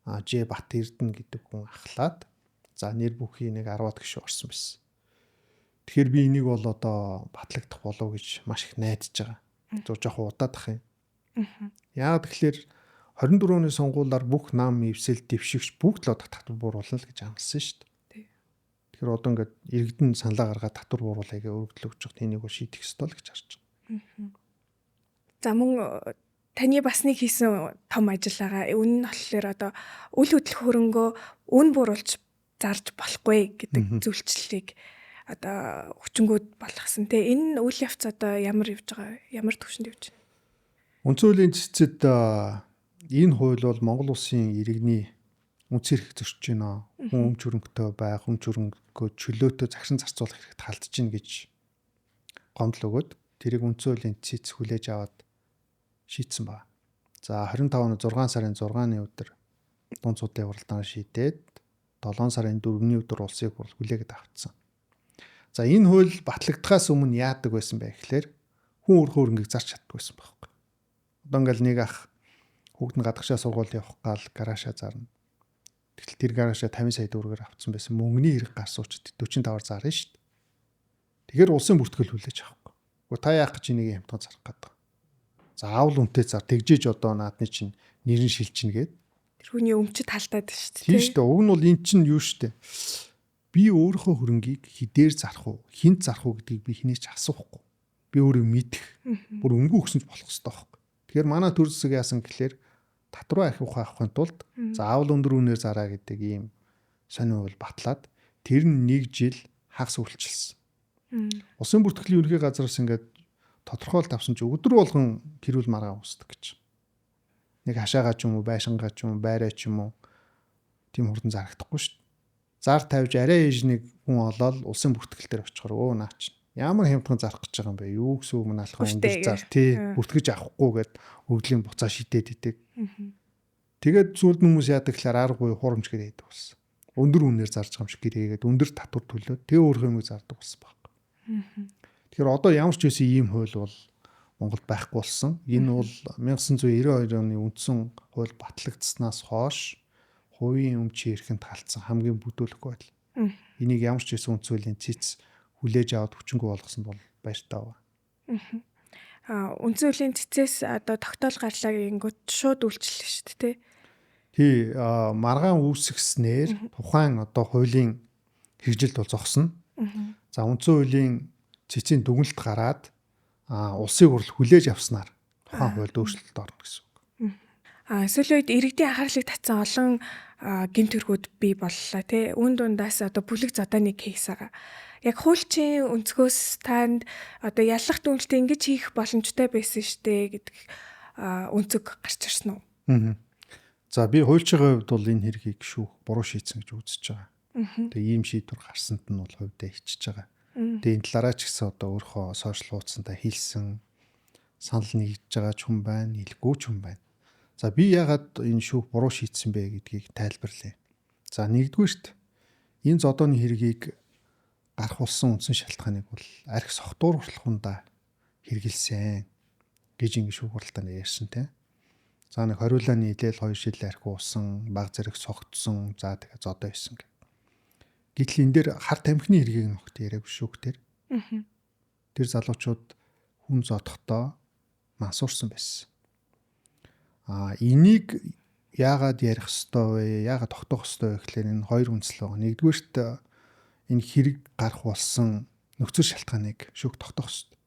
Ж Бат Эрдэнэ гэдэг хүн ахлаад за нэр бүхий нэг 10-аад гишүүн орсон байсан. Тэгэхээр би энийг бол одоо батлагдах болов гэж маш их найдаж байгаа. Зөв жоохон удаадах юм. Яагаад тэгэхээр 24 оны сонгуулиар бүх нам, эвсэл, дэвшигч бүгд л одоо татвар бууруулна л гэж амласан шүү дээ. Тэгэхээр одоо ингээд иргэдэн саналаа гаргаад татвар бууруулъя гэж өргөдөл өгч байгаа. Тэнийг бол шийдэх ёстой л гэж харж байгаа. За мөн таны бас нэг хийсэн том ажил байгаа. Үнэн нь болохоор одоо үл хөдлөх хөрөнгөө үн бууруулж зарж болохгүй гэдэг зөвлөлтийг одоо хүчингүүд болгосон. Тэгээ энэ үйл явц одоо ямар явж байгаа? Ямар төвшөнд явж байна? Үндсэн хуулийн цэцэд энэ хууль бол Монгол улсын иргэний үндсэн эрх зөрчиж байна. Хүн өмч хөрөнгөтэй байх, өмч хөрөнгөө чөлөөтэй загшин зарцуулах хэрэгт халдж гин гэж гомдол өгөөд тэрийг үндсэн хуулийн цэц хүлээж аваад шийдсэн байна. За 25 оны 6 сарын 6-ны өдөр дунд судлын уралдаан шийдээд 7 сарын 4-ний өдөр улсын хурл хүлээгээд авчихсан. За энэ хууль батлагдахаас өмнө яадаг байсан бэ гэхээр хүн өөрийнхөө хөрөнгийг зарч чаддаг байсан байхгүй. Одоо ингээл нэг ах хүүхд нь гадагшаа сургууль явах гал гараашаа зарна. Тэгтэл тэр гараашаа 50 сая төгрөгөөр авцсан байсан мөнгөний хэрэг гарсан учраас 45-аар зарна шүү дээ. Тэгэхээр улсын бүртгэл хүлээж авахгүй. Гэхдээ та яах гэж энийг хямдхан зарах гэдэг. За аавал үнтэй зар тэгжээж одоо наадны чинь нэрэн шилжинэ гээд. Тэр хүний өмчөд халтаад шүү дээ. Тийм шүү дээ. Уг нь бол эн чинь юу шүү дээ. Би өөрийнхөө хөрөнгийг хідээр зарах уу, хинт зарах уу гэдгийг би хинээч асуухгүй. Би өөрөө мэдэх. Бүр өнгө өгсөн ч болох хэрэгтэй байхгүй. Тэгэхээр манай төр засаг яасан гэхэлэр татвар авахын тулд заавал өндөр үнээр зараа гэдэг ийм сонин хууль батлаад тэр нь 1 жил хагас үйлчилсэн. Улсын бүртгэлийн ерөнхий газраас ингээд тодорхойлт авсан чи өдөр болгон гэрүүл маргаа уусдаг гэж. Нэг хашаагаа ч юм уу, байшингаа ч юм уу, байраа ч юм уу тийм хурдан зарагдахгүй шүү дээ. Зар тавьж арай ээж нэг хүн олоод улсын бүртгэл дээр очихоор өө наа чи ямар хямдхан зарах гэж байгаа юм бэ? Юу гэсэн үг мөн алхах өндөр зар тий бүртгэж авахгүйгээд өвдлийн буцаа шидээд идэг. Тэгээд сүрд хүмүүс яадаг гэхээр аргагүй хурамч гэрээ хийдэг болсон. Өндөр үнээр зарж байгаа юм шиг гэрээгээд өндөр татвар төлөөд тэгээ өөрхөө юм зардаг болсон баг. Тэгэхээр одоо ямар ч үсэн ийм хууль бол Монголд байхгүй болсон. Энэ бол 1992 оны үндсэн хууль батлагдсанаас хойш хувийн өмчийн эрхэнд халтсан хамгийн бүдүүлэх байдал. Энийг ямар ч үсэн үндсэн хуулийн цэц хүлээж аваад хүчингү болгосонд бол баяртай байна. Үндсэн хуулийн цэцээс одоо тогтоол гарлаа гингүүд шууд үйлчлэлээ шүү дээ тий. Тий маргаан үүсгэснээр тухайн одоо хуулийн хэрэгжилт бол зогсно. За үндсэн хуулийн цэцийн дүгнэлт гараад улсын хурл хүлээж авснаар тухайн хуульд өөрчлөлт орно гэсэн үг. Сүүлийн үед иргэдийн анхаарлыг татсан олон гэмт хэргүүд бий боллоо тий. Үн дундаас одоо бүлэг зодооны кейс байгаа. Яг хуульчийн өнцгөөс танд одоо яллах дүнэлтээ ингэж хийх боломжтой байсан штэ гэдэг өнцөг гарч ирсэн үү? За би хуульчийн хувьд бол энэ хэргийг шүүх буруу шийдсэн гэж үзэж байгаа. Тэгээ ийм шийдвэр гарсанд нь бол хувьдаа ичж байгаа. Тэгээ энэ талаараа ч гэсэн одоо өөрөө сошиал хуудасанда хэлсэн санал нэгж байгаа ч хүн байна, хэлгүй ч хүн байна. За би яагаад энэ шүүх буруу шийдсэн бэ гэдгийг тайлбарлая. За нэгдүгээрт энэ зодооны хэргийг гарахулсан үндсэн шалтгааныг бол архи согтууруулахундаа хэрэгэлсэн гэж ингэ шүүх хуралдаанд ярьсан тийм. За нэг хориулаа нийлээл 2 шил архи уусан, баг зэрэг согтсон. За тэгээ зодоо исэн гэх. Гэтэл энэ дээр хар тамхины хэргийг нөхд яриаг шүүхтэр. Тэр залуучууд хүн зодохдоо мансуурсан байсан. Энийг яагаад ярих ёстой вэ? Яагаад тогтоох ёстой вэ гэхээр энэ хоёр үндсэл байгаа. Нэгдүгээрт энэ хэрэг гарах болсон нөхцөл шалтгааныг шүүх тогтоох ёстой.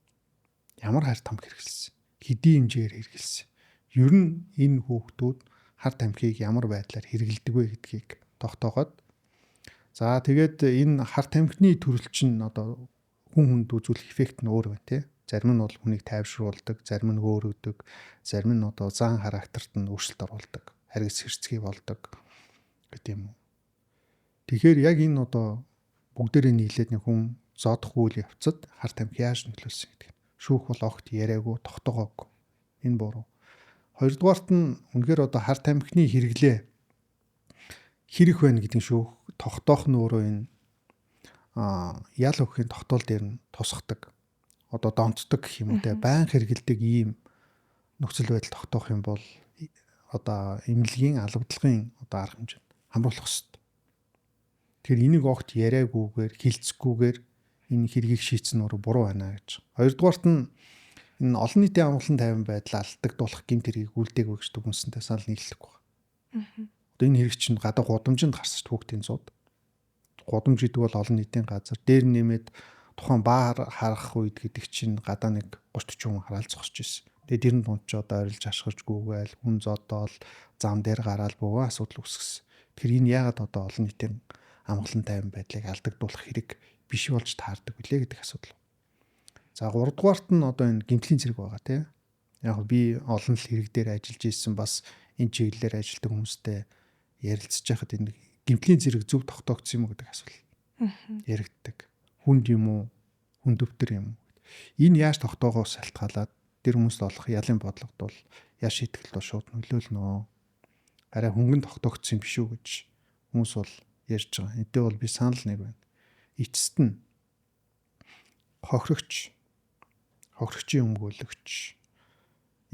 Ямар хар тамхи хэрэглэсэн? Хэдийн хэмжээгээр хэрэглэсэн? Ер нь энэ хүүхдүүд хар тамхиг ямар байдлаар хэрэглэдэг вэ гэдгийг тогтооход за тэгээд энэ хар тамхины төрөл чинь одоо хүн хүнд үзүүлэх эффект нь өөр байна тий. Зарим нь бол хүнийг тайвшруулдаг, зарим нь хөөрөгдөг, зарим нь одоо зан характерт нь өөрчлөлт оруулдаг, харгас хэрцгий болдог гэдэг юм уу. Тэгэхээр яг энэ одоо бүгдээрээ нийлээд нэг хүн зодох үйл явцад хар тамхи яаж нөлөөлсөн гэдэг. Шүүх бол огт яриаггүй, тогтоогоогүй. Энэ буруу. Хоёрдугаарт нь үнэхээр одоо хар тамхины хэрэглээ хэрэг байна гэдэг шүүх тогтоох нь өөрөө энэ ял өгөхийн тогтоол дээр нь тусахдаг. Одоо донцдог гэх юм уу те байн хэрэгэлдэг ийм нөхцөл байдал тогтоох юм бол одоо эмнэлгийн албадлагын одоо арга хэмжээнд хамруулах ёстой. Тэгэхээр энийг огт яриагүйгээр хилцэхгүйгээр энэ хэргийг шийдсэн нь буруу байна гэж. Хоёрдугаарт нь энэ олон нийтийн амгалан тайван байдал алдагдуулах гэмт хэргийг үлдээгөө гэж дүгнсэнтэй санал нийлэхгүй байна. Одоо энэ хэрэг чинь гадаа гудамжинд гарсаж хүүхдийн зууд. Гудамж гэдэг бол олон нийтийн газар. Дээр нэмээд тухайн баар харах үед гэдэг чинь гадаа нэг 30-40 хүн хараал зогсож байсан. Тэгээд дэрэн дунд ч одоо орилж ашгарч гүгээл хүн зодоол зам дээр гараал бөгөө асуудал үүсгэсэн. Тэгэхээр энэ яагаад одоо олон нийтийн амгалан тайван байдлыг алдагдуулах хэрэг биш болж таардаг үлээ гэдэг асуудал. За 3 дугаарт нь одоо энэ гэмтлийн зэрэг байгаа тийм. Яг би олон л хэрэг дээр ажиллаж ирсэн бас энэ чиглэлээр ажилладаг хүмүүстэй ярилцж байхад энэ гэмтлийн зэрэг зөв тогтоогдсон юм уу гэдэг асуулт яригддаг. Хүнд юм уу? Хүнд өвтөр юм уу? Энэ яаж тогтоогоос шалтгаалаад тэр хүмүүст олох ялын бодлогод бол яаж шийтгэл бол шууд нөлөөлнө. Арай хөнгөн тогтоогдсон юм биш үү гэж хүмүүс бол ярьж байгаа. Эдгээр бол би санал нэг байна. Эцэст нь хохирогчийн өмгөөлөгч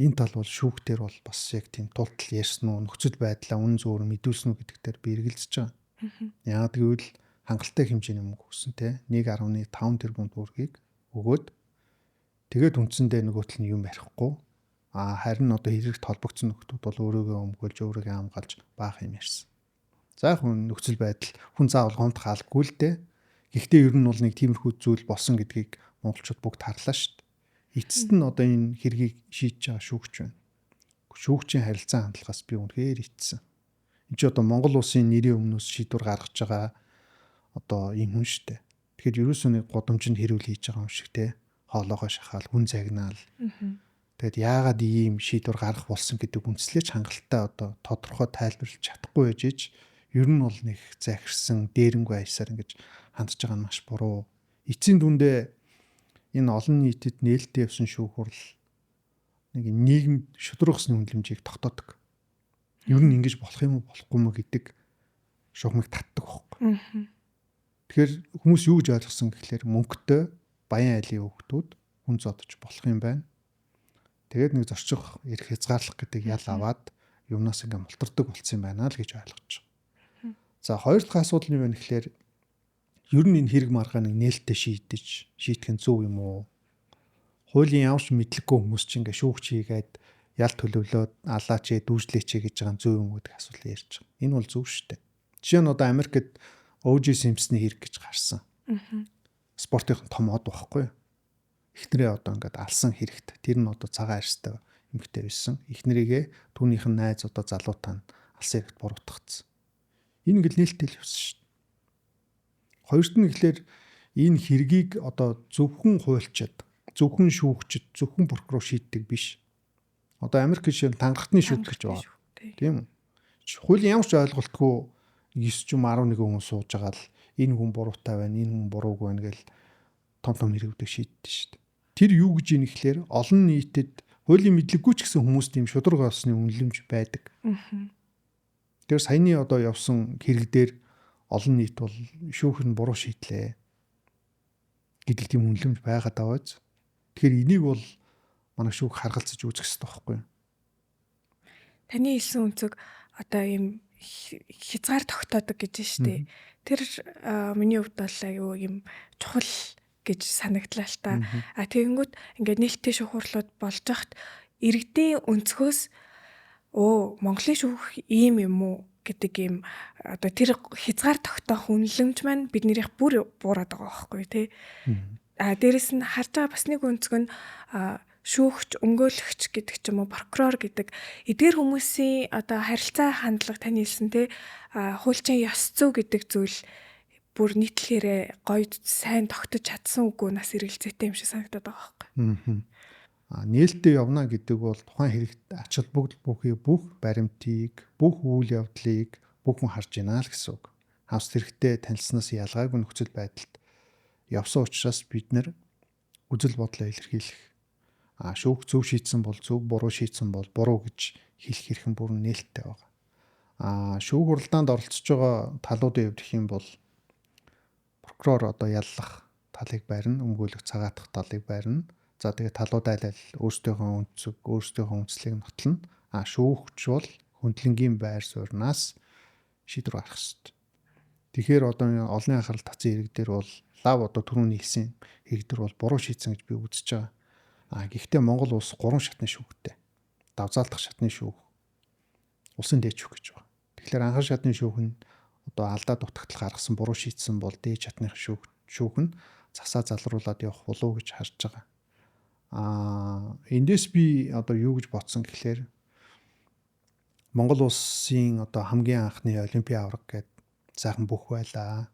энэ тал бол шүүхтэр бол бас яг тийм тултал ярьсан уу нөхцөл байдлаа үнэн зөвөр мэдүүлсэн үү гэдэг дээр би эргэлзэж байгаа. Яг гэвэл хангалттай хэмжээний мөнгө өгсөн те 1.5 тэрбум төгрөгийг өгөөд тэгээд үндсэндээ нөгөөтл нь юм ярихгүй харин одоо хэрэгт холбогдсон нөхдүүд бол өөрийгөө өмгөөлж өөрийгөө хамгаалж баах юм ярьсан. За хүн нөхцөл байдал хүн заавал гомд хаалгүй л дээ. Гэхдээ ер нь бол нэг тиймэрхүү зүйл болсон гэдгийг монголчууд бүгд харлаа шүү дээ. Эцэст нь одоо энэ хэргийг шийдэж байгаа шүүгч байна. Шүүгчийн харилцаа хандлагаас би үнэхээр итсэн. Энд чи одоо Монгол улсын нэрийн өмнөөс шийдвэр гаргаж байгаа одоо юм хүн шүү дээ. Тэгэхээр ерөөсөө нэг годомжинд хэрүүл хийж байгаа юм шиг те. Хоолоогоо шахаал, хүн загнаал. Тэгэд яагаад ийм шийдвэр гаргах болсон гэдэг үндслэж хангалттай одоо тодорхой тайлбарлаж чадахгүй байж ич ер нь бол нэг захирсан дээрэнгүй аясаар ингэж хандж байгаа нь маш буруу. Эцсийн дүндээ энэ олон нийтэд нээлттэй явсан шүүх хурал нэг нийгэм шудрагсны үнэлэмжийг тогтоодог. Ер нь ингэж болох юм уу болохгүй мө гэдэг шугамыг татдаг байхгүй. Тэгэхээр хүмүүс юу гэж ойлгосон гэхэлэр мөнгөтэй баян айлын хүүхдүүд хүн зодож болох юм байна. Тэгээд нэг зорчих эрх хязгаарлах гэдэг ял аваад юмнаас ингээм мултардаг болсон юм байна л гэж ойлгож байгаа. За хоёр дахь асуудал нь юу вэ гэхэлэр ер нь энэ хэрэг маргааныг нээлттэй шийдэх нь зөв юм уу? Хуулийн ямарч мэдлэггүй хүмүүс ч ингээ шүүгч хийгээд ял төлөвлөөд алаач дүүжлээч гэж байгаа нь зөв юм уу гэдэг асуулт ярьж байгаа. Энэ бол зөв шүү дээ. Жишээ нь одоо Америкт O.J. Simpson-ы хэрэг гэж гарсан. Спортын том од байхгүй. Эхнэрээ одоо ингээд алсан хэрэгт. Тэр нь одоо цагаан арьстай эмэгтэй байсан. Эхнэрийгээ түүнийх нь найз одоо залуутаа нь алсан хэрэгт буруутгацсан. Энэ ингээл нээлттэй л явсан шүү дээ. Хоёрт нь гэхэлэр энэ хэргийг одоо зөвхөн хуульчид, зөвхөн шүүгчид, зөвхөн прокурор шийддэг биш. Одоо Америк жишээ нь танхагтны шүүх гэж байгаа. Тийм үү? Хуулийн ямар ч ойлголтгүй 9 жим 11 хүн сууж байгаа л энэ хүн буруутай байна, энэ хүн буруугүй байна гэл том хэрэгүүдийг шийддэг шүү дээ. Тэр юу гэж ийм ихлээр олон нийтэд хуулийн мэдлэггүй ч гэсэн хүмүүс тийм шудраг олсны үнэлэмж байдаг. Тэр саяны одоо явсан хэрэг дээр олон нийт бол шүүх нь буруу шийдлээ гэдэг тийм үнэлэмж байгаад байгаа биз. Тэгэхээр энийг бол манай шүүх харгалзаж үзэх хэрэгтэй байхгүй юу? таны хэлсэн үнцэг одоо ийм хязгаар тогтоодог гэж штэ. Тэр миний хувьд бол аюу юм чухал гэж санагдлаа л та. Тэгэнгүүт ингээд нээлттэй шүүхурлууд болж хахад иргэдийн өнцгөөс Монголын шүүх ийм юм уу гэдэг ийм одоо тэр хязгаар тогтоох үнэлэмж маань биднийх бүр буураад байгаа байхгүй тий. Дээрэс нь харж байгаа бас нэг өнцг нь шүүгч, өмгөөлөгч гэдэг ч юм уу, прокурор гэдэг эдгээр хүмүүсийн одоо харилцаа хандлага таны хэлсэн тий хуульчийн ёс зүй гэдэг зүйл бүр нийтлэхээр гоё сайн тогтож чадсан үгүй нас эргэлзээтэй юм шиг санагдаад байгаа байхгүй. Нээлттэй явна гэдэг бол тухайн хэрэгт ач холбогдол бүхий бүх баримтыг, бүх үйл явдлыг бүх хүн харж байна л гэсэн үг. Хавс хэрэгтэй танилцсанаас ялгаагүй нөхцөл байдалд явсан учраас бид нэр үзэл бодлоо илэрхийлэх. Шүүх зөв шийдсэн бол зөв, буруу шийдсэн бол буруу гэж хэлэх хэрхэн бүрэн нээлттэй байгаа. Шүүх хуралдаанд оролцож байгаа талуудын хувьд гэх юм бол прокурор одоо яллах талыг барина, өмгөөлөх цагаатах талыг барина. За тэгээд талууд айл өөрсдийнхөө өнцөг, өөрсдийнхөө үндэслэлийг нотлно. Шүүгч бол хөндлөнгийн байр сууриас шийдвэр гаргах ёстой. Тэгэхээр одоо олонний анхаарал татсан хэрэг дээр бол лав одоо түрүүний хэлсэн хэрэг дээр бол буруу шийдсэн гэж би үзэж байгаа. Гэхдээ Монгол улс 3 шатны шүүхтэй. Давзаалдах шатны шүүх, улсын дээд шүүх гэж байгаа. Тэгэхээр анхаар шатны шүүх нь одоо алдаа дутагдал гаргасан буруу шийдсэн бол дээд шатны шүүх нь засаа залруулад явах болов уу гэж харж байгаа. Эндээс би одоо юу гэж бодсон гэхээр Монгол улсын одоо хамгийн анхны олимпийн авраг гэдэг сайхан бүх байлаа.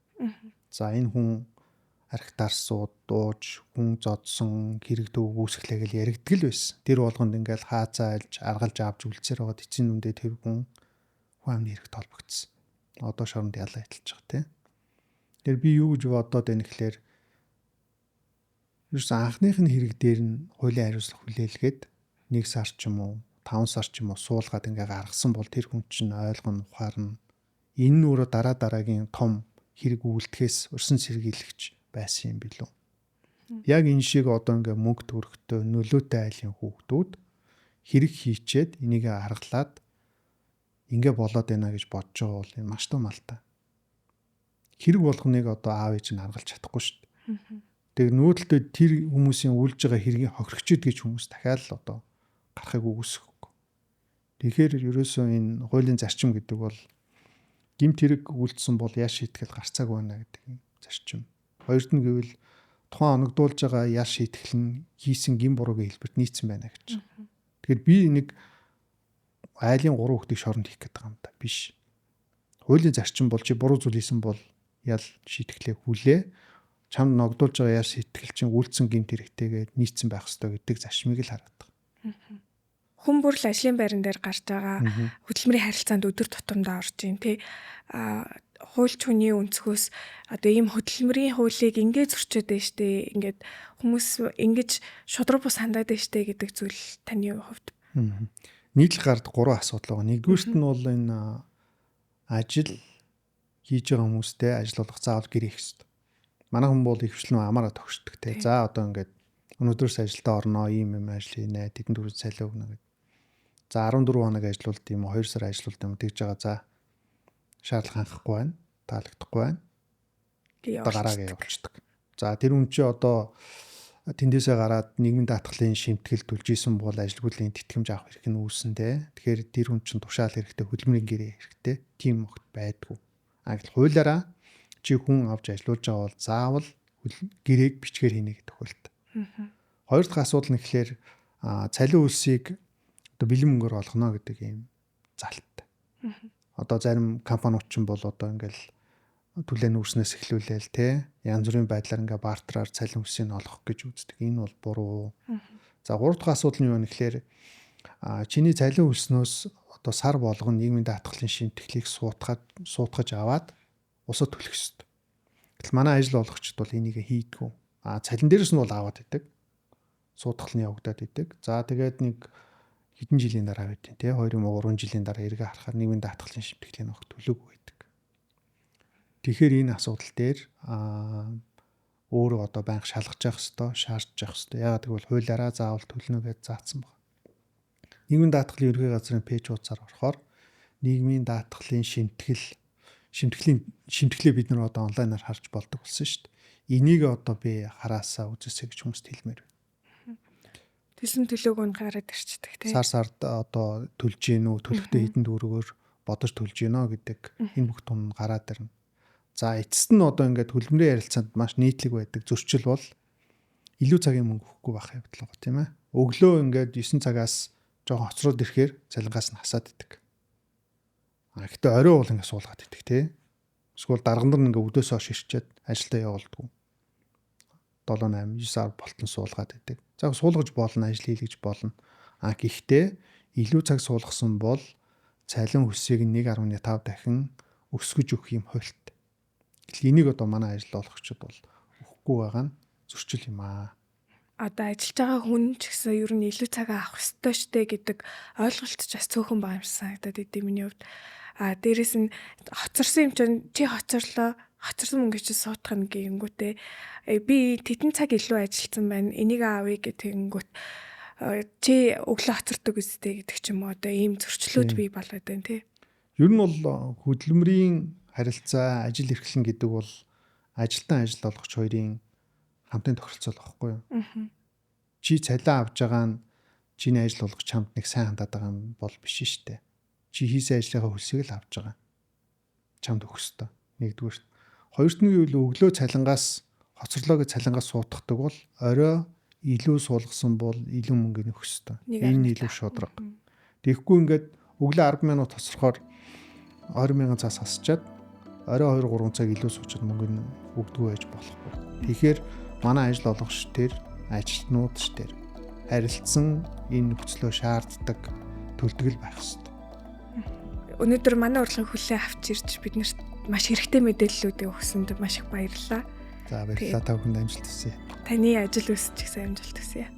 За энэ хүн архитарс дууж, хүн зодсон, хэрэг төв үүсгэлээ гэл яригдгэл байсан. Тэр болгонд ингээл хаацаалж, аргалж авч үлцээр байгаа эцсийн үндэ тэр хүн амны хэрэгт холбогдсон. Одоо шоронд ялаа хэлж байгаа тийм. Тэр би юу гэж бодоод байна гэхээр ерөөс анхных нь хэрэг дээр нь хуулийн хариуцлага хүлээлгээд 1 сар ч юм уу 5 сар ч юм уу суулгаад ингээ гаргасан бол тэр хүн чинь ойлгоно, ухаарна. Энэ нь өөрөө дараагийн том хэрэг үйлдэхээс урьсан сэргийлэгч байсан юм билүү. Яг энэ шиг одоо ингээ мөнгө төгрөгтэй нөлөөтэй айлын хүүхдүүд хэрэг хийчээд энийг харгалаад ингээ болоод байна гэж бодож байгаа бол энэ маш том алдаа. Хэрэг болгоныг одоо аав ээж нь харгалж чадахгүй шүү дээ. Тэг нүүдэлтэй тэр хүмүүсийн үлж байгаа хэргийг хохирогчд гэж хүмүүс дахиад л одоо гарахыг үгүйсэхгүй. Тэгэхээр ерөөсөө энэ хуулийн зарчим гэдэг бол гэмт хэрэг үйлдсэн бол яаш шийтгэл гарцааг байна гэдэг юм зарчим. Хоёрд нь гэвэл тухайн оногдуулж байгаа яаш шийтгэл нь хийсэн гин буруугийн хэлбэрт нийцсэн байна гэж. Тэгэхээр би нэг айлын 3 хүүхдийг шоронд хийх гэдэг юм да биш. Хуулийн зарчим бол чи буруу зүйл хийсэн бол ял шийтгэлээ хүлээ. Чамд ногдуулж байгаа яар сэтгэл чинь үйлдсэн гэмт хэрэгтэйгээд нийцсэн байх ёстой гэдэг зарчмыг л хараад байгаа. Хүн бүр л ажлын байран дээр гарч байгаа хөдөлмөрийн харилцаанд өдөр тутамдаа орж ийн тий. Хуульч хүний өнцгөөс одоо ийм хөдөлмөрийн хуулийг ингээд зөрчөөд байна штэ. Ингээд хүмүүс ингэж шудраг бус хандаад байна штэ гэдэг зүйл таны хувьд. Нийтлэг гард 3 асуудал байгаа. Нэгдүгüрт нь бол энэ ажил хийж байгаа хүмүүстэй ажиллах заавал гэрээ хийх ёстой. Манай хүн бол ихвчлэн амаараа төгсдөг те. За одоо ингээд өнөөдрөөс ажилдаа орноо, ийм юм ажил хийнэ, тэдэн дөрөв цалин өгнө гэдэг. За 14 хоног ажиллаулд юм уу, 2 сар ажиллаулд юм тэгж байгаа. За шаардлага хангахгүй байна, таалагдахгүй байна. Одоо гараагаа явуулчихдаг. За тэр хүн чи одоо тэндээсээ гараад нийгмийн даатгалын шимтгэл төлж исэн бол ажилгүйдлийн тэтгэмж авах хэрэг нь үүсэндээ. Тэгэхээр тэр хүн чинь тушаал хэрэгтэй, хөдөлмөрийн гэрээ хэрэгтэй. Тим огт байдгүй. Агил хуулиараа чи хүн авч ажиллаж байгаа бол заавал гэрээг бичгээр хийнэ гэдэг хөлт. Хоёр дахь асуудал нь гэхээр цалин үлсийг одоо бэлэн мөнгөөр олгоно гэдэг юм залттай. Одоо зарим компаниуд ч бол одоо ингээл түлээ нүүрснээс эхлүүлээл те янз бүрийн байдлаар ингээ бартераар цалин үлсийг олгох гэж үздэг. Энэ бол буруу. За гурав дахь асуудал нь юу вэ гэхээр чиний цалин үлснөөс одоо сар болгоно нийгмийн даатгалын шимтгэлийг суутгаж аваад усад төлөх ёстой. Гэтэл манай ажил олгогчд бол энийг хийдгүү. Цалин дээрээс нь бол аваад идэг. Суутгал нь явагдаад идэг. За тэгээд нэг хэдэн жилийн дараа байдیں۔ Тэ 2 юм уу 3 жилийн дараа эргээ харахаар нийгмийн даатгалын шимтгэлийг авах төлөөгүй байдаг. Тэгэхээр энэ асуудал дээр өөрөө одоо байнга шалгаж явах ёстой, шаардж явах ёстой. Яагаад гэвэл хуулиараа заавал төлнө гэж заасан байна. нийгмийн даатгалын ерөнхий газрын пэйж хуудасаар орохоор нийгмийн даатгалын шимтгэлээ бид нар одоо онлайнаар харж болдог болсон шүү дээ. Энийг одоо би хараасаа үзээсэй гэж хүмүүст хэлмээр байна. Төлсөн төлөөг нь гараад ирчдэг тийм. Сард одоо төлж гин үү, төлөхдөө хэдэн төгрөгөөр бодож төлж гинэ гэдэг энэ бүх тун гараад ирнэ. За эцэст нь одоо ингээд хөдөлмөрийн ярилцаанд маш нийтлэг байдаг зөрчил бол илүү цагийн мөнгө өгөхгүй байх явдал байгаа тийм ээ. Өглөө ингээд 9 цагаас жоохон хоцроод ирэхээр цалингаас нь хасаад идэг. Гэхдээ орой бол ингээд суулгаад идэг тийм. Эсвэл даргандар нь ингээд өдөөс хойш ирчээд ажилдаа явуулдаг. 7 8 9 10 болтон суулгаад идэг. За суулгаж болно, ажил хийлгэж болно. Гэхдээ илүү цаг суулгасан бол цалин хүссийг 1.5 дахин өсгөж өгөх юм хуульт. Энийг одоо манай ажил олгогчид бол өгөхгүй байгаа нь зөрчил юм аа. Одоо ажиллаж байгаа хүн ч гэсэн ер нь илүү цагаа авах ёстой штэ гэдэг ойлголт ч бас цөөхөн байгаа юм шиг санагдаад идэв миний хувьд. Дээрэс нь хоцорсон юм чинь чи хоцорлоо. Хоцорсон мөнгө чи суутах нь гингүүтээ би тэтэн цаг илүү ажилласан байна. Энийг аавыг гэтэнгүүт чи өглөө хоцордог үстэй гэдэг ч юм уу одоо ийм зөрчлүүд бий болоод байна тий. Ер нь бол хөдөлмөрийн харилцаа, ажил эрхлэн гэдэг бол ажилтан ажил олгогч хоёрын хамтын тохиролцоо байхгүй юу? Чи цалин авж байгаа нь чиний ажил олгогч хамт нэг сайн хандаад байгаа юм бол биш шүү дээ. Чи хийсэн ажлынхаа хөлсийг л авж байгаа. Чамд өгөх ёстой. Нэгдүгээр. Хоёрт нь юу өглөө цалингаас хоцорлоо гэж цалингаас суутгадаг бол орой илүү суулгасан бол илүү мөнгө нөх ёстой. Энэ илүү шудраг. Тэгэхгүй ингээд өглөө 10 минут хоцрохоор 20,000 цаас хасчаад орой 2 3 цаг илүү суучаад мөнгө нь өгдөггүй байж болохгүй. Тэгэхээр манай ажил олгогч төр ажилтнууд төр харилцсан энэ нөхцлөө шаарддаг төлөвлөгөл байх ёстой. Өнөөдөр манай урлагийн хүлээн авч ирж биднэрт маш хэрэгтэй мэдээллүүдийг өгсөнд маш их баярлалаа. За баярлалаа, та бүхэнд амжилт хүсье. Таны ажил үсч их сайн амжилт хүсье.